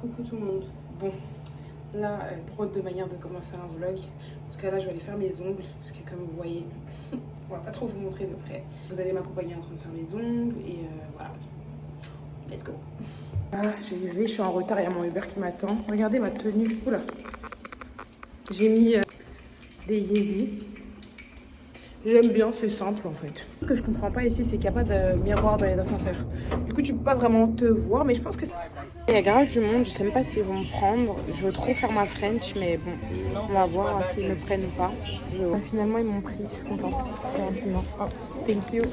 Coucou tout le monde. Bon, là, drôle de manière de commencer un vlog. En tout cas, là, je vais aller faire mes ongles. Parce que comme vous voyez, on va pas trop vous montrer de près. Vous allez m'accompagner en train de faire mes ongles. Et voilà. Let's go. Ah, j'y vais, je suis en retard. Il y a mon Uber qui m'attend. Regardez ma tenue. Oula. J'ai mis des Yeezy. J'aime bien, c'est simple en fait. Ce que je comprends pas ici, c'est qu'il n'y a pas de miroir dans les ascenseurs. Du coup, tu peux pas vraiment te voir, mais je pense que il y a grave du monde. Je sais même pas s'ils vont me prendre. Je veux trop faire ma French, mais bon, on va voir s'ils me prennent ou pas. Finalement, ils m'ont pris, je suis contente. Oh, thank you.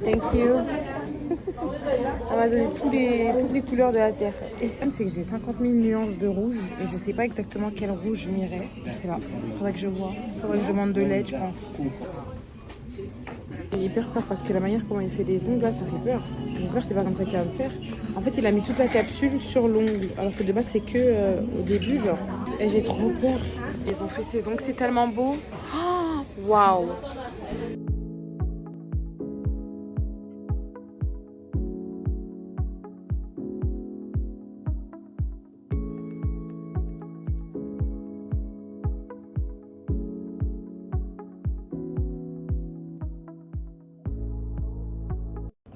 Thank you. Elle m'a donné toutes les couleurs de la terre. Et le problème, c'est que j'ai 50 000 nuances de rouge et je sais pas exactement quel rouge je m'irais. Je sais pas. Faudrait que je vois. Faudrait que je demande de l'aide, je pense. J'ai hyper peur parce que la manière comment il fait des ongles, là, ça fait peur. J'espère que c'est pas comme ça qu'il va me faire. En fait, il a mis toute la capsule sur l'ongle, alors que de base, c'est que au début, genre. Et j'ai trop peur. Ils ont fait ces ongles, c'est tellement beau. Waouh!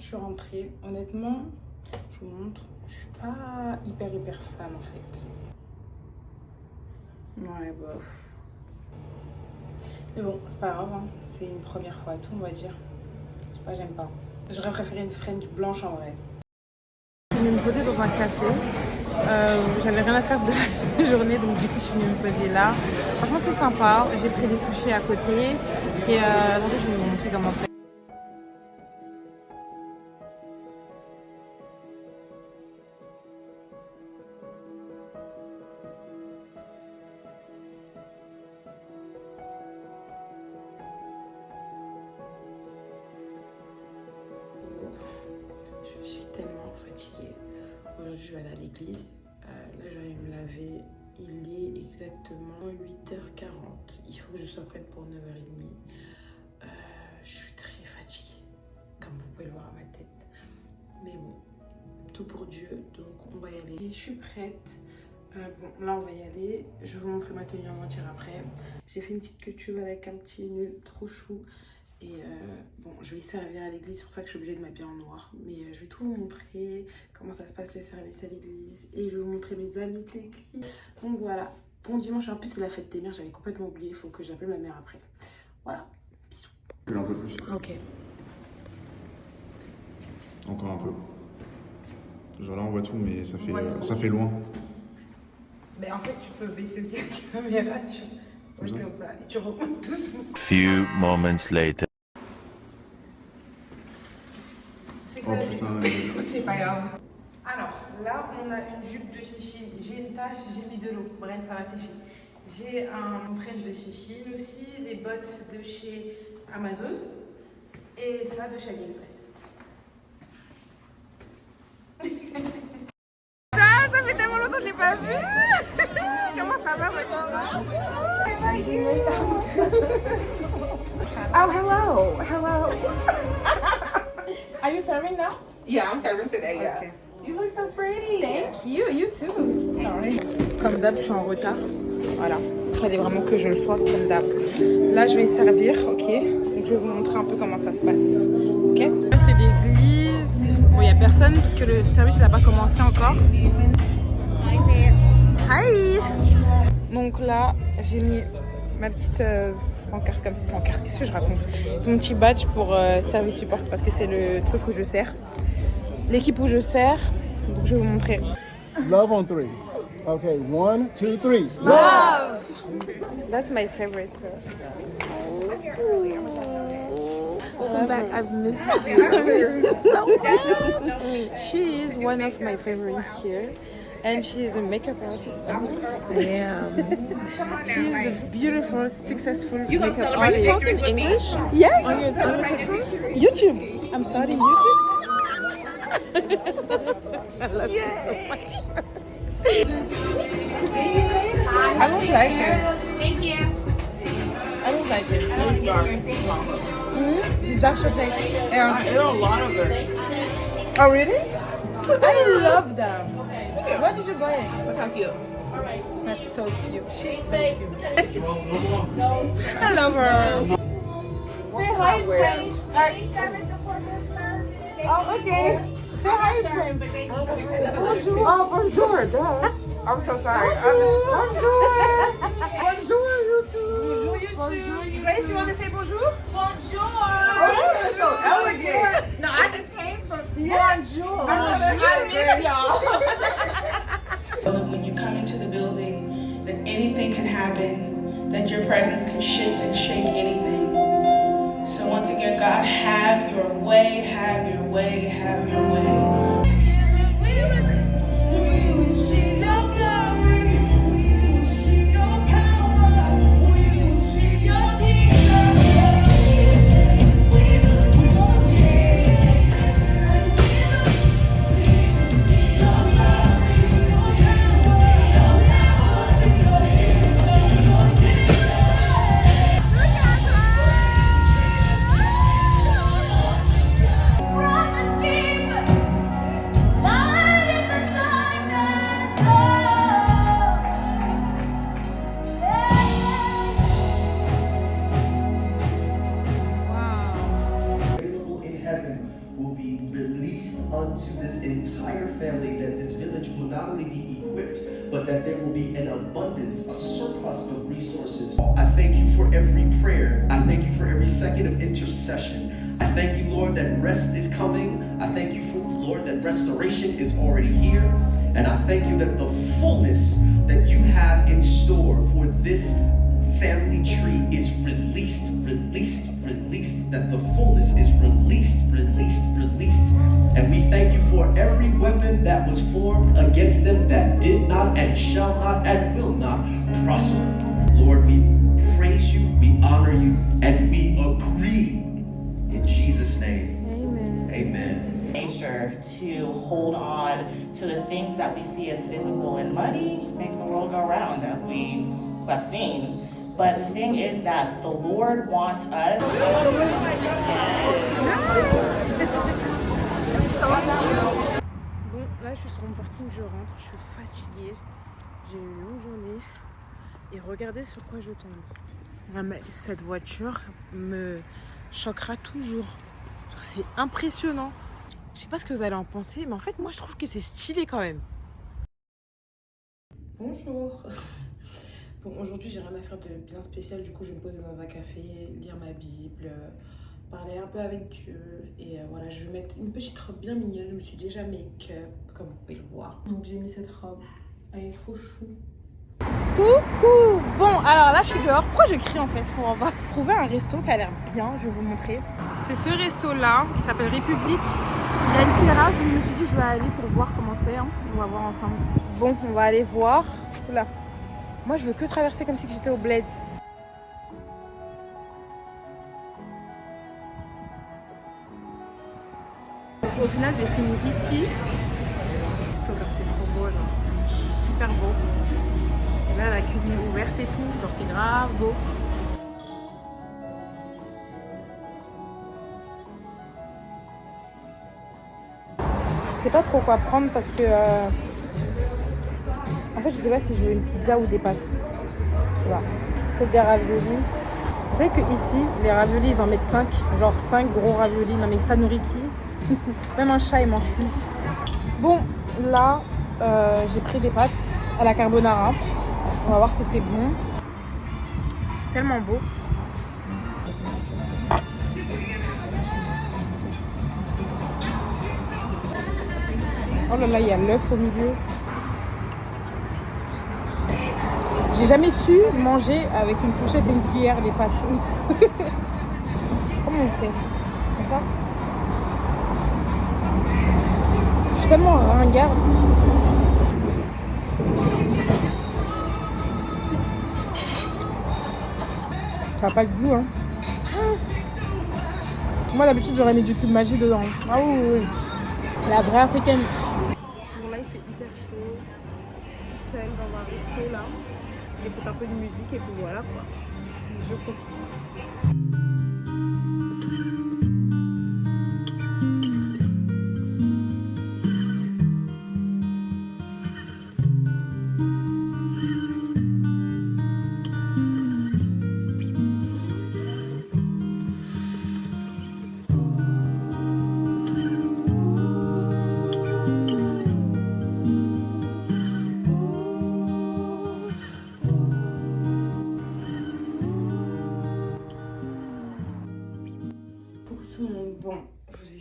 Je suis rentrée, honnêtement, je vous montre, je suis pas hyper fan en fait. Ouais, bof. Mais bon, c'est pas grave, hein. C'est une première fois à tout, on va dire. Je sais pas, j'aime pas. J'aurais préféré une French blanche en vrai. Je suis venue me poser dans un café. J'avais rien à faire de la journée, donc du coup je suis venue me poser là. Franchement, c'est sympa. J'ai pris des sushis à côté. Et attendez, je vais vous montrer comment c'est. Je suis tellement fatiguée. Aujourd'hui, je vais aller à l'église. Là, je vais me laver. Il est exactement 8h40. Il faut que je sois prête pour 9h30. Je suis très fatiguée, comme vous pouvez le voir à ma tête. Mais bon, tout pour Dieu, donc on va y aller. Et je suis prête. Bon, là, on va y aller. Je vais vous montrer ma tenue en entière après. J'ai fait une petite couture avec un petit nœud trop chou. Et bon, je vais servir à l'église, c'est pour ça que je suis obligée de m'habiller en noir. Mais je vais tout vous montrer, comment ça se passe le service à l'église. Et je vais vous montrer mes amis de l'église. Donc voilà, bon dimanche, en plus c'est la fête des mères, j'avais complètement oublié, il faut que j'appelle ma mère après. Voilà, bisous. Un peu plus. Ok. Encore un peu. Genre là on voit tout, mais ça fait loin. Mais en fait, tu peux baisser aussi la caméra, tu vois, comme ça, et tu remontes doucement. Few moments later. C'est pas grave. Alors, là, on a une jupe de chichi. J'ai une tache, j'ai mis de l'eau. Bref, ça va sécher. J'ai un trench de chichi aussi, des bottes de chez Amazon et ça de chez AliExpress. Ça fait tellement longtemps que je l'ai pas vu. Comment ça va maintenant? Oh, hello. Are you serving now? Yeah, I'm serving today. Yeah. Okay. You look so pretty. Thank you. You too. Sorry. Comme d'hab, je suis en retard. Voilà. Il fallait vraiment que je le sois comme d'hab. Là, je vais servir, ok. Donc, je vais vous montrer un peu comment ça se passe. Ok. Là, c'est l'église. Bon, il n'y a personne parce que le service n'a pas commencé encore. Hi. Donc là, j'ai mis ma petite pancarte comme ça. Pancarte, qu'est-ce que je raconte? C'est mon petit badge pour service support parce que c'est le truc où je sers. L'équipe où je sers. Donc je vais vous montrer. Love on three. Okay, 1, 2, 3. Love! That's my favorite person. Welcome back. I've missed you. I miss you so much. She is one of my favorites here. And she is a makeup artist. Damn. She is a beautiful, successful makeup artist. Are you talking English? Yes. On your YouTube. I'm starting YouTube. I love you so much. I don't like it. Thank you. I don't like it. It's dark chocolate. Yeah. I ate a lot of it. Oh, really? I love them. Where did you buy it? Look how cute. That's so cute. She's so cute. I love her. Say hi in French. Oh, okay. Say hi in French. Bonjour. Oh, bonjour. Duh. I'm so sorry. Bonjour. Bonjour, YouTube. Bonjour, YouTube. Grace, you want to say bonjour? Bonjour. Oh, you're so elegant. No, I just came from Bonjour. I miss y'all. When you come into the building, that anything can happen, that your presence can shift and shake anything. So once again, God, have your way, have your way, have your way. Unto this entire family, that this village will not only be equipped, but that there will be an abundance, a surplus of resources. I thank you for every prayer. I thank you for every second of intercession. I thank you, Lord, that rest is coming. I thank you, for Lord, that restoration is already here. And I thank you that the fullness that you have in store for this family tree is released, that the fullness is released. And we thank you for every weapon that was formed against them that did not and shall not and will not prosper. Lord, we praise you, we honor you, and we agree in Jesus' name. Amen. Nature to hold on to the things that we see as physical, and money makes the world go round, as we have seen. But the thing is that the Lord wants us. Bon, là je suis sur mon parking, je rentre, je suis fatiguée. J'ai eu une longue journée. Et regardez sur quoi je tombe. Ah, mais cette voiture me choquera toujours. C'est impressionnant. Je sais pas ce que vous allez en penser, mais en fait moi je trouve que c'est stylé quand même. Bonjour. Bon, aujourd'hui, j'ai rien à faire de bien spécial. Du coup, je vais me poser dans un café, lire ma Bible, parler un peu avec Dieu. Et voilà, je vais mettre une petite robe bien mignonne. Je me suis déjà make-up, comme vous pouvez le voir. Donc, j'ai mis cette robe. Elle est trop chou. Coucou. Bon, alors là, je suis dehors. Pourquoi je crie en fait? On va trouver un resto qui a l'air bien. Je vais vous montrer. C'est ce resto-là, qui s'appelle République. Il y a une terrasse. Je me suis dit, je vais aller pour voir comment c'est. Hein. On va voir ensemble. Bon, on va aller voir. Oula. Moi, je veux que traverser comme si j'étais au bled. Au final, j'ai fini ici. C'est trop beau, genre. Super beau. Et là, la cuisine est ouverte et tout. Genre, c'est grave beau. Je sais pas trop quoi prendre parce que... En fait, je sais pas si je veux une pizza ou des pâtes. Je sais pas. Peut-être des raviolis. Vous savez que ici, les raviolis, ils en mettent 5. Genre 5 gros raviolis. Non mais ça nourrit qui? Même un chat, il mange plus. Bon, là, j'ai pris des pâtes à la carbonara. On va voir si c'est bon. C'est tellement beau. Oh là là, il y a l'œuf au milieu. J'ai jamais su manger avec une fourchette et une cuillère les pâtes. Comment on fait? Comme ça? Je suis tellement ringarde. Ça n'a pas le goût, hein. Moi d'habitude j'aurais mis du cube magie dedans. Ah oui, oui. La vraie africaine. Bon là il fait hyper chaud. Je suis toute seule dans un resto là. J'écoute un peu de musique et puis voilà quoi. Je comprends.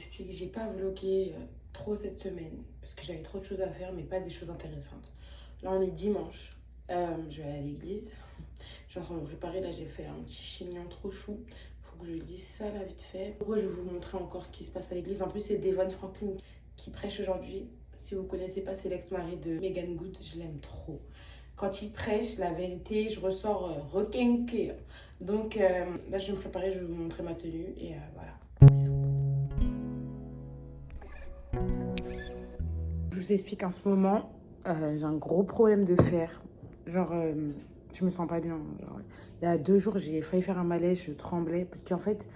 explique, j'ai pas vlogué trop cette semaine parce que j'avais trop de choses à faire, mais pas des choses intéressantes. Là, on est dimanche. Je vais aller à l'église. Je suis en train de me préparer. Là, j'ai fait un petit chignon trop chou. Faut que je lise ça là vite fait. Pourquoi je vais vous montrer encore ce qui se passe à l'église. En plus, c'est Devon Franklin qui prêche aujourd'hui. Si vous connaissez pas, c'est l'ex-mari de Megan Good. Je l'aime trop. Quand il prêche, la vérité, je ressors requinquée. Donc là, je vais me préparer. Je vais vous montrer ma tenue. Et voilà. Bisous. Je vous explique en ce moment. J'ai un gros problème de fer. Genre, je me sens pas bien. Genre, il y a 2 jours, j'ai failli faire un malaise, je tremblais. Parce qu'en fait,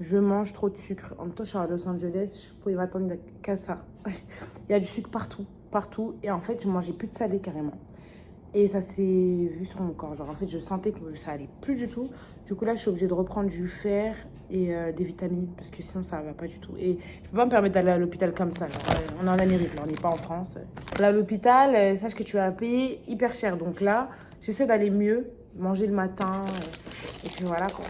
je mange trop de sucre. En même temps, je suis à Los Angeles, je pouvais m'attendre qu'à ça. Il y a du sucre partout, partout. Et en fait, je mangeais plus de salé carrément. Et ça s'est vu sur mon corps. Genre, en fait, je sentais que ça allait plus du tout. Du coup, là, je suis obligée de reprendre du fer et des vitamines. Parce que sinon, ça va pas du tout. Et je peux pas me permettre d'aller à l'hôpital comme ça. Genre, on est en Amérique, là, on n'est pas en France. Là, à l'hôpital, sache que tu vas payer hyper cher. Donc là, j'essaie d'aller mieux, manger le matin. Et puis voilà, quoi.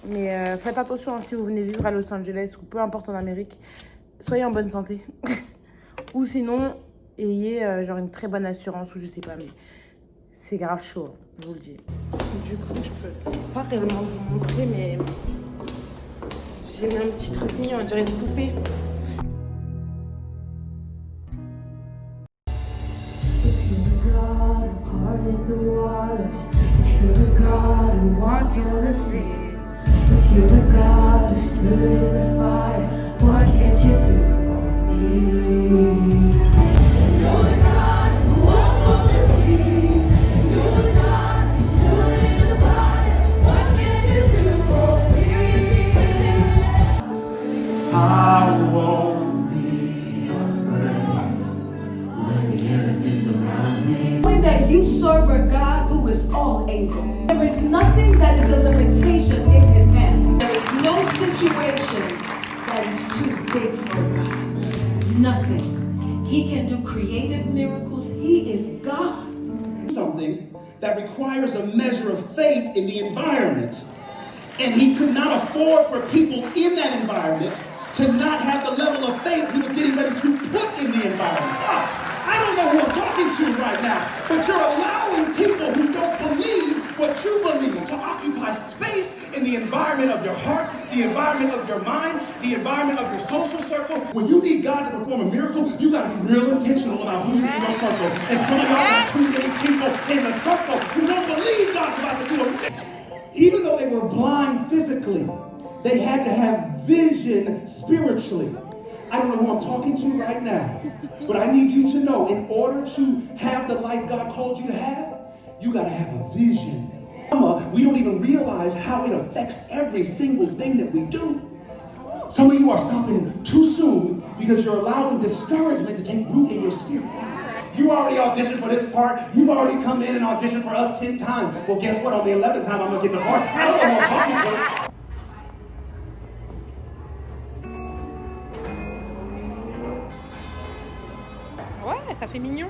Mais faites attention, hein, si vous venez vivre à Los Angeles ou peu importe en Amérique, soyez en bonne santé. Ou sinon, ayez genre une très bonne assurance ou je sais pas, mais c'est grave chaud, hein, je vous le dis. Du coup, je peux pas réellement vous montrer, mais j'ai mis un petit truc mignon, on dirait une poupée. If you're the God who stood in the fire, what can't you do for me? You're the God who walked on the sea. You're the God who stood in the fire. What can't you do for me? I won't be afraid when the enemy's around me. Knowing that you serve a God who is all able. There is nothing that is a limitation in his hands. There is no situation that is too big for God. Nothing. He can do creative miracles. He is God. Something that requires a measure of faith in the environment. And he could not afford for people in that environment to not have the level of faith he was getting ready to put in the environment. I don't know who I'm talking to right now, but you're allowing people who don't believe what you believe to occupy space in the environment of your heart, the environment of your mind, the environment of your social circle. When you need God to perform a miracle, you got to be real intentional about who's in your circle. And some of y'all got too many people in the circle who don't believe God's about to do a miracle. Even though they were blind physically, they had to have vision spiritually. I don't know who I'm talking to right now, but I need you to know, in order to have the life God called you to have, you gotta have a vision. We don't even realize how it affects every single thing that we do. Some of you are stopping too soon because you're allowing discouragement to take root in your spirit. You already auditioned for this part. You've already come in and auditioned for us 10 times. Well, guess what? On the 11th time, I'm gonna get the part. I don't know who I'm talking to. Ouais, ça fait mignon.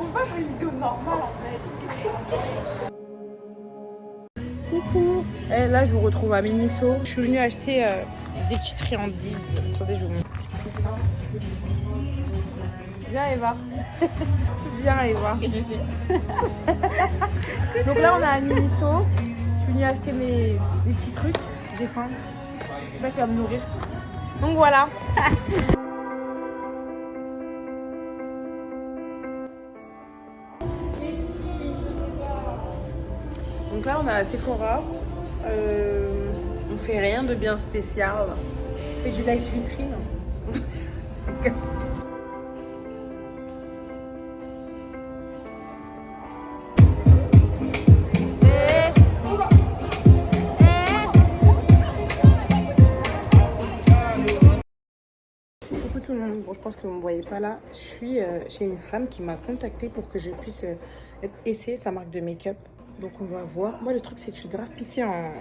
On va faire une vidéo normale en fait. Coucou. Et là, je vous retrouve à Miniso. Je suis venue acheter des petites friandises. Attendez, je vous montre. J'ai pris ça. Viens Eva. Viens Eva. Donc là, on est à Miniso. Je suis venue acheter mes petits trucs. J'ai faim. C'est ça qui va me nourrir. Donc voilà. Donc là, on est à Sephora. On fait rien de bien spécial. On fait du live vitrine. Coucou tout le monde. Bon, je pense que vous ne me voyez pas là. Je suis chez une femme qui m'a contactée pour que je puisse essayer sa marque de make-up. Donc on va voir. Moi le truc c'est que je suis grave piquée en...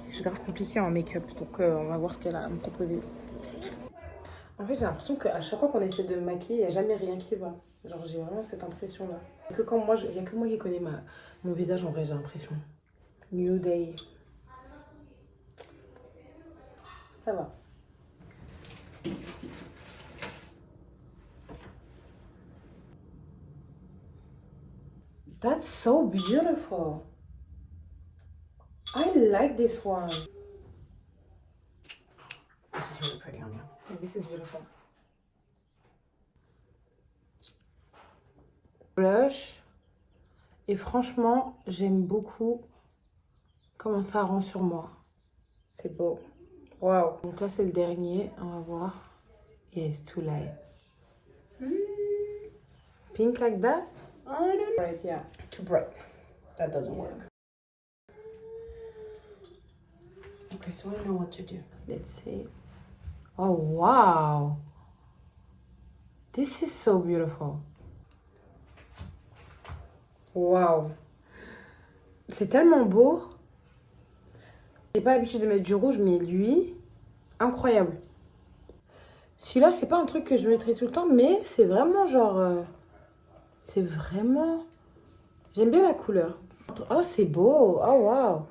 Je suis grave compliquée en make-up. Donc on va voir ce qu'elle a à me proposer. En fait j'ai l'impression qu'à chaque fois qu'on essaie de me maquiller, il n'y a jamais rien qui va. Genre j'ai vraiment cette impression là. Il n'y a que moi qui connais mon visage en vrai, j'ai l'impression. New Day. Ça va. That's so beautiful. I like this one. This is really pretty on you. This is beautiful. Blush. Et franchement, j'aime beaucoup comment ça rend sur moi. C'est beau. Wow. Donc là, c'est le dernier. On va voir. Yeah, it's too light. Pink like that? Right, yeah. Too bright. That doesn't work. Okay, so I know what to do. Let's see. Oh, wow. This is so beautiful. Wow. C'est tellement beau. J'ai pas l'habitude de mettre du rouge, mais lui, incroyable. Celui-là, c'est pas un truc que je mettrai tout le temps, mais c'est vraiment genre... c'est vraiment... J'aime bien la couleur. Oh, c'est beau. Oh, wow.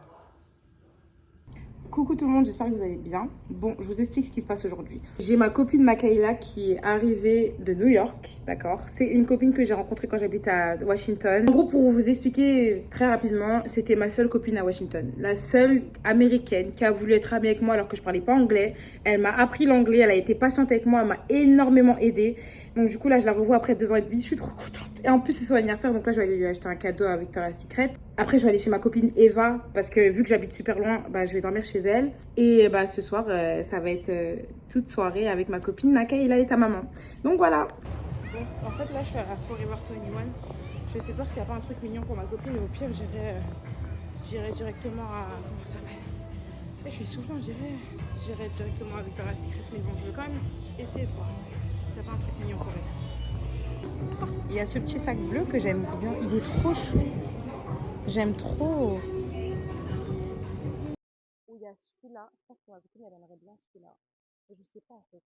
Coucou tout le monde, j'espère que vous allez bien. Bon, je vous explique ce qui se passe aujourd'hui. J'ai ma copine Makaila qui est arrivée de New York, d'accord? C'est une copine que j'ai rencontrée quand j'habite à Washington. En gros, pour vous expliquer très rapidement, c'était ma seule copine à Washington. La seule américaine qui a voulu être amie avec moi alors que je parlais pas anglais. Elle m'a appris l'anglais, elle a été patiente avec moi, elle m'a énormément aidée. Donc du coup, là, je la revois après 2 ans et demi, je suis trop contente. Et en plus, c'est son anniversaire, donc là, je vais aller lui acheter un cadeau à Victoria's Secret. Après, je vais aller chez ma copine Eva, parce que vu que j'habite super loin, bah, je vais dormir chez elle. Et bah, ce soir, ça va être toute soirée avec ma copine Makaila et sa maman. Donc voilà. Donc, en fait, là, je suis à Forever 21. Je vais essayer de voir s'il n'y a pas un truc mignon pour ma copine. Et au pire, j'irai directement à... Comment ça s'appelle? Je suis soufflante, j'irai directement à Victoria's Secret. Mais bon, je veux quand même essayer de voir s'il n'y a pas un truc mignon pour elle. Il y a ce petit sac bleu que j'aime bien. Il est trop chou. J'aime trop. Il y a celui-là. Je pense que ma copine, elle aimerait bien celui-là. Je sais pas en fait.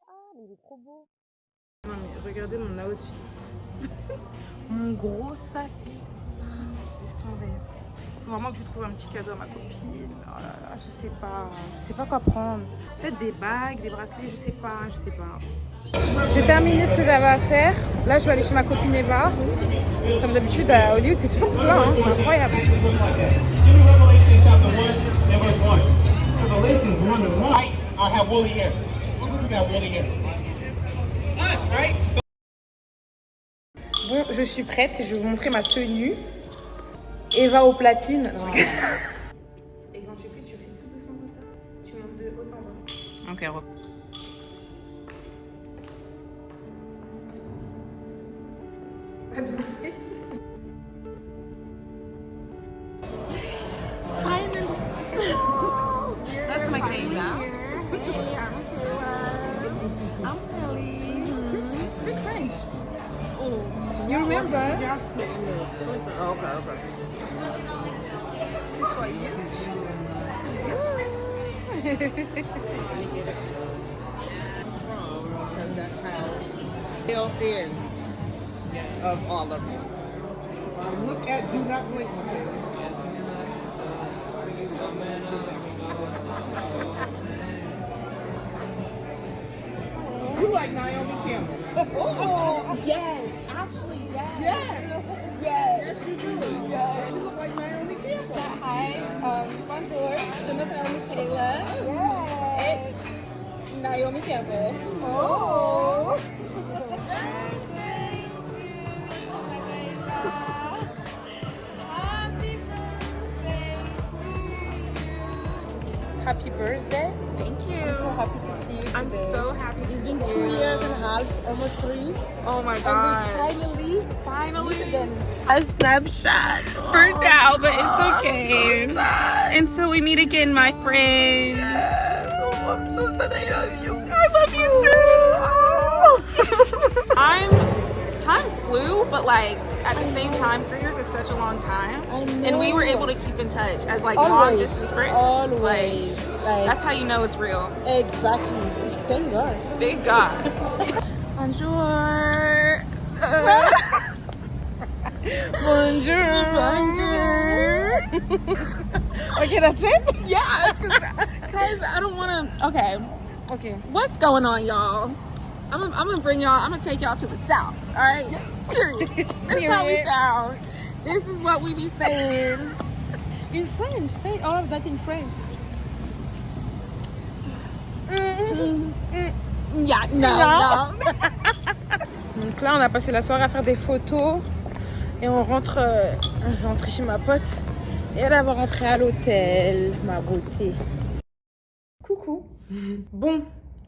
Ah, mais il est trop beau. Non, mais regardez mon outfit. Mon gros sac. Laisse tomber. Faut vraiment que je trouve un petit cadeau à ma copine. Oh là là, je sais pas quoi prendre. Peut-être des bagues, des bracelets, je sais pas. J'ai terminé ce que j'avais à faire. Là, je vais aller chez ma copine Eva. Comme d'habitude, à Hollywood, c'est toujours plein, hein. C'est incroyable. Bon, je suis prête et je vais vous montrer ma tenue. Eva au platine. Et quand tu fais tout doucement comme ça. Tu montes de haut en bas. Ok, finally. That's my Kayla. I'm Kelly. Speak French. Oh, you remember? Yeah. Oh, okay. This for you. That's how built in of all of them. Look at, do not blink, okay? You like Naomi Campbell. Oh, yes. Actually, yes. Yes. Yes. Yes, you do. Yes. You look like Naomi Campbell. Hi. Bonjour. Je m'appelle Michaela. Yes. It's Naomi Campbell. Oh. Happy birthday. Thank you. I'm so happy to see you today. I'm so happy. It's been 2 years and a half, almost 3. Oh my god. And we finally meet again. A snapshot for now, but it's okay. So until we meet again, my friend. Yes. Oh, I'm so sad I love you. I love you too. Oh. I'm time flew, but like at the same time, 3 years is such a long time. I know. And we were able to keep in touch as like long Always. distance friends. Always. Like, that's how you know it's real. Exactly. Thank God. Thank God. Bonjour. Bonjour. Bonjour. Okay, that's it? Yeah, because I don't want to. Okay. What's going on, y'all? I'm gonna bring y'all. I'm gonna take y'all to the south. All right. Period. This is how we sound. This is what we be saying. In French. Say all of that in French. Yeah, no. Donc là, on a passé la soirée à faire des photos et on rentre. Je vais rentrer chez ma pote et elle va rentrer à l'hôtel, ma beauté. Coucou. Bon,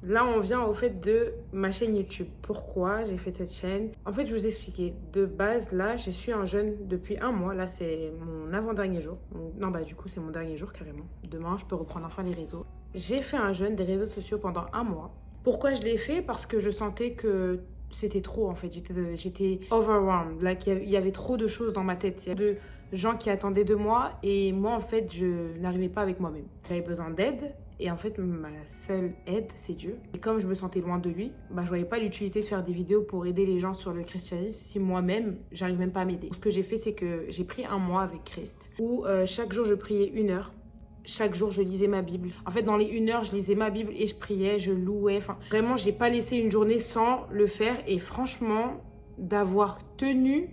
là on vient au fait de ma chaîne YouTube. Pourquoi j'ai fait cette chaîne? En fait, je vous expliquais. De base, là, je suis un jeûne depuis 1 mois. Là, c'est mon avant-dernier jour. Non, bah du coup, c'est mon dernier jour carrément. Demain, je peux reprendre enfin les réseaux. J'ai fait un jeûne des réseaux sociaux pendant 1 mois. Pourquoi je l'ai fait? Parce que je sentais que c'était trop en fait. J'étais overwhelmed. Like, il y avait trop de choses dans ma tête. Il y a de gens qui attendaient de moi et moi en fait, je n'arrivais pas avec moi-même. J'avais besoin d'aide. Et en fait, ma seule aide, c'est Dieu. Et comme je me sentais loin de lui, bah, je voyais pas l'utilité de faire des vidéos pour aider les gens sur le christianisme si moi-même, j'arrive même pas à m'aider. Ce que j'ai fait, c'est que j'ai pris 1 mois avec Christ, où chaque jour, je priais 1 heure. Chaque jour, je lisais ma Bible. En fait, dans les 1 heure, je lisais ma Bible et je priais, je louais. Enfin, vraiment, j'ai pas laissé une journée sans le faire. Et franchement, d'avoir tenu,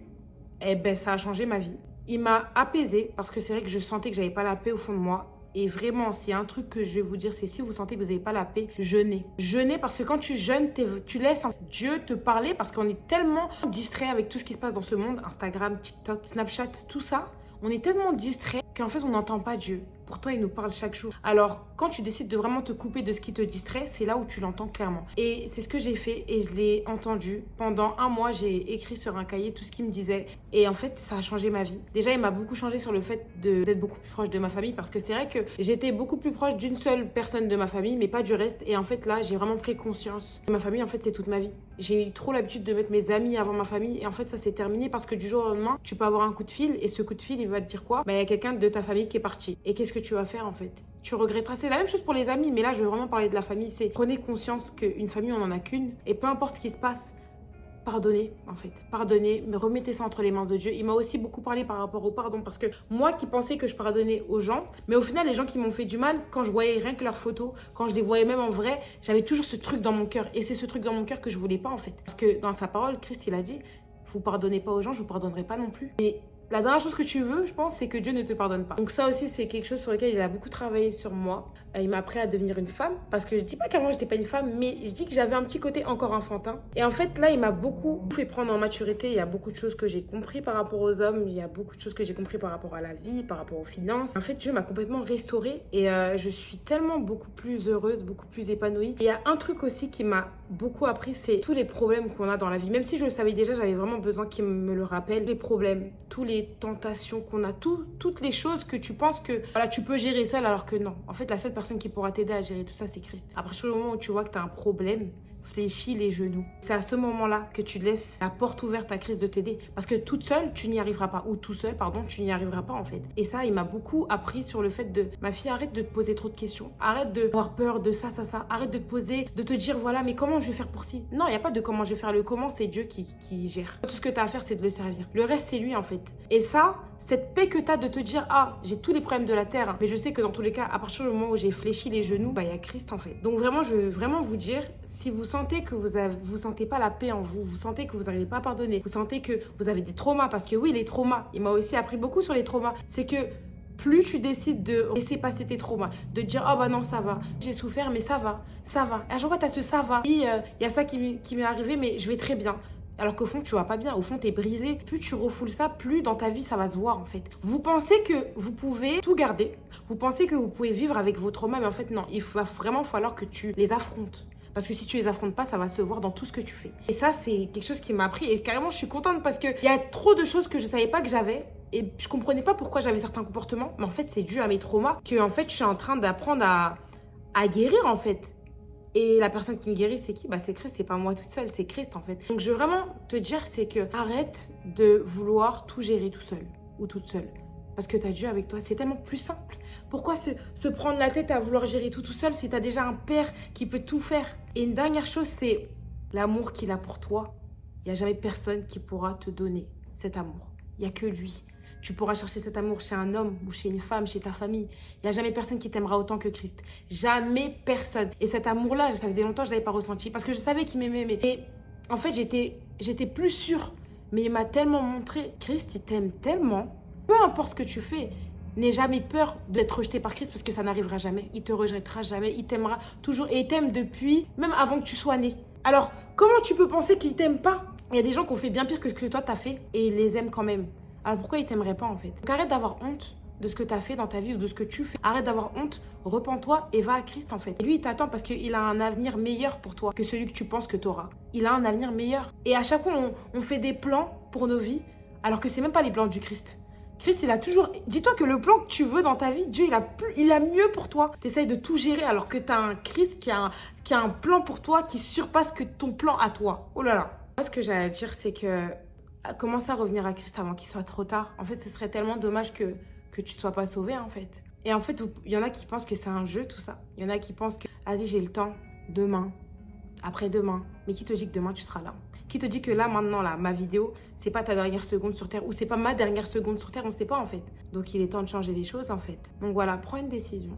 eh ben, ça a changé ma vie. Il m'a apaisée parce que c'est vrai que je sentais que j'avais pas la paix au fond de moi. Et vraiment, s'il y a un truc que je vais vous dire, c'est si vous sentez que vous n'avez pas la paix, jeûnez. Jeûnez parce que quand tu jeûnes, tu laisses Dieu te parler parce qu'on est tellement distrait avec tout ce qui se passe dans ce monde. Instagram, TikTok, Snapchat, tout ça. On est tellement distrait qu'en fait, on n'entend pas Dieu. Pourtant, il nous parle chaque jour. Alors, quand tu décides de vraiment te couper de ce qui te distrait, c'est là où tu l'entends clairement. Et c'est ce que j'ai fait et je l'ai entendu. Pendant 1 mois, j'ai écrit sur un cahier tout ce qu'il me disait. Et en fait, ça a changé ma vie. Déjà, il m'a beaucoup changé sur le fait d'être beaucoup plus proche de ma famille parce que c'est vrai que j'étais beaucoup plus proche d'une seule personne de ma famille, mais pas du reste. Et en fait, là, j'ai vraiment pris conscience. Ma famille, en fait, c'est toute ma vie. J'ai eu trop l'habitude de mettre mes amis avant ma famille. Et en fait, ça s'est terminé parce que du jour au lendemain, tu peux avoir un coup de fil et ce coup de fil, il va te dire quoi? Bah, il y a quelqu'un de ta famille qui est parti. Et qu'est-ce que tu vas faire en fait? Tu regretteras. C'est la même chose pour les amis, mais là je veux vraiment parler de la famille. C'est prenez conscience qu'une famille on en a qu'une et peu importe ce qui se passe, pardonnez en fait. Pardonnez, mais remettez ça entre les mains de Dieu. Il m'a aussi beaucoup parlé par rapport au pardon parce que moi qui pensais que je pardonnais aux gens, mais au final les gens qui m'ont fait du mal, quand je voyais rien que leurs photos, quand je les voyais même en vrai, j'avais toujours ce truc dans mon cœur et c'est ce truc dans mon cœur que je voulais pas en fait. Parce que dans sa parole, Christ il a dit, vous pardonnez pas aux gens, je vous pardonnerai pas non plus. Et la dernière chose que tu veux, je pense, c'est que Dieu ne te pardonne pas. Donc ça aussi, c'est quelque chose sur lequel il a beaucoup travaillé sur moi. Il m'a appris à devenir une femme. Parce que je dis pas qu'avant, j'étais pas une femme, mais je dis que j'avais un petit côté encore enfantin. Et en fait, là, il m'a beaucoup fait prendre en maturité. Il y a beaucoup de choses que j'ai compris par rapport aux hommes. Il y a beaucoup de choses que j'ai compris par rapport à la vie, par rapport aux finances. En fait, Dieu m'a complètement restaurée. Et je suis tellement beaucoup plus heureuse, beaucoup plus épanouie. Et il y a un truc aussi qui m'a beaucoup appris, c'est tous les problèmes qu'on a dans la vie. Même si je le savais déjà, j'avais vraiment besoin qu'il me le rappelle. Les problèmes, tous les tentations qu'on a, toutes les choses que tu penses que voilà, tu peux gérer seul alors que non. En fait, la seule personne qui pourra t'aider à gérer tout ça, c'est Christ. À partir du moment où tu vois que tu as un problème, fléchis les genoux. C'est à ce moment-là que tu laisses la porte ouverte à Christ de t'aider. Parce que toute seule, tu n'y arriveras pas. Ou tout seul, pardon, tu n'y arriveras pas en fait. Et ça, il m'a beaucoup appris sur le fait de... Ma fille, arrête de te poser trop de questions. Arrête d'avoir peur de ça. Arrête de te poser, de te dire, voilà, mais comment je vais faire pour ci? Non, il n'y a pas de comment je vais faire. Le comment, c'est Dieu qui gère. Tout ce que tu as à faire, c'est de le servir. Le reste, c'est lui en fait. Et ça, cette paix que tu as de te dire, ah, j'ai tous les problèmes de la terre, hein, mais je sais que dans tous les cas, à partir du moment où j'ai fléchi les genoux, bah, il y a Christ en fait. Donc vraiment, je veux vraiment vous dire, si vous sentez que vous sentez pas la paix en vous, vous sentez que vous n'arrivez pas à pardonner, vous sentez que vous avez des traumas, parce que oui, les traumas, il m'a aussi appris beaucoup sur les traumas, c'est que plus tu décides de laisser passer tes traumas, de dire oh bah non ça va, j'ai souffert mais ça va. Et à chaque fois tu as ce ça va, il y a ça qui m'est arrivé mais je vais très bien. Alors qu'au fond, tu vas pas bien. Au fond, t'es brisé. Plus tu refoules ça, plus dans ta vie, ça va se voir, en fait. Vous pensez que vous pouvez tout garder. Vous pensez que vous pouvez vivre avec vos traumas. Mais en fait, non. Il va vraiment falloir que tu les affrontes. Parce que si tu les affrontes pas, ça va se voir dans tout ce que tu fais. Et ça, c'est quelque chose qui m'a appris. Et carrément, je suis contente parce qu'il y a trop de choses que je savais pas que j'avais. Et je comprenais pas pourquoi j'avais certains comportements. Mais en fait, c'est dû à mes traumas que, en fait, je suis en train d'apprendre à guérir, en fait. Et la personne qui me guérit, c'est qui? Bah, c'est Christ, c'est pas moi toute seule, c'est Christ en fait. Donc je veux vraiment te dire, c'est que arrête de vouloir tout gérer tout seul ou toute seule. Parce que tu as Dieu avec toi, c'est tellement plus simple. Pourquoi se prendre la tête à vouloir gérer tout seul si tu as déjà un père qui peut tout faire? Et une dernière chose, c'est l'amour qu'il a pour toi. Il n'y a jamais personne qui pourra te donner cet amour. Il n'y a que lui. Tu pourras chercher cet amour chez un homme ou chez une femme, chez ta famille. Il n'y a jamais personne qui t'aimera autant que Christ. Jamais personne. Et cet amour-là, ça faisait longtemps que je ne l'avais pas ressenti parce que je savais qu'il m'aimait. Et en fait, j'étais plus sûre. Mais il m'a tellement montré, Christ, il t'aime tellement. Peu importe ce que tu fais, n'aie jamais peur d'être rejeté par Christ parce que ça n'arrivera jamais. Il te rejettera jamais, il t'aimera toujours. Et il t'aime depuis, même avant que tu sois né. Alors, comment tu peux penser qu'il t'aime pas? Il y a des gens qui ont fait bien pire que ce que toi t'as fait et ils les aiment quand même. Alors pourquoi il t'aimerait pas en fait? Donc arrête d'avoir honte de ce que tu as fait dans ta vie ou de ce que tu fais. Arrête d'avoir honte, repens-toi et va à Christ en fait. Et lui, il t'attend parce qu'il a un avenir meilleur pour toi que celui que tu penses que tu auras. Il a un avenir meilleur. Et à chaque fois, on fait des plans pour nos vies alors que c'est même pas les plans du Christ. Christ, il a toujours... Dis-toi que le plan que tu veux dans ta vie, Dieu, il a mieux pour toi. Tu essayes de tout gérer alors que tu as un Christ qui a un plan pour toi qui surpasse que ton plan à toi. Oh là là. Moi, ce que j'ai à dire, c'est que commence à revenir à Christ avant qu'il soit trop tard. En fait, ce serait tellement dommage que tu ne sois pas sauvé, en fait. Et en fait, il y en a qui pensent que c'est un jeu, tout ça. Il y en a qui pensent que, vas-y, j'ai le temps, demain, après-demain. Mais qui te dit que demain, tu seras là? Qui te dit que là, maintenant, là, ma vidéo, c'est pas ta dernière seconde sur Terre ou c'est pas ma dernière seconde sur Terre, on ne sait pas, en fait. Donc, il est temps de changer les choses, en fait. Donc, voilà, prends une décision.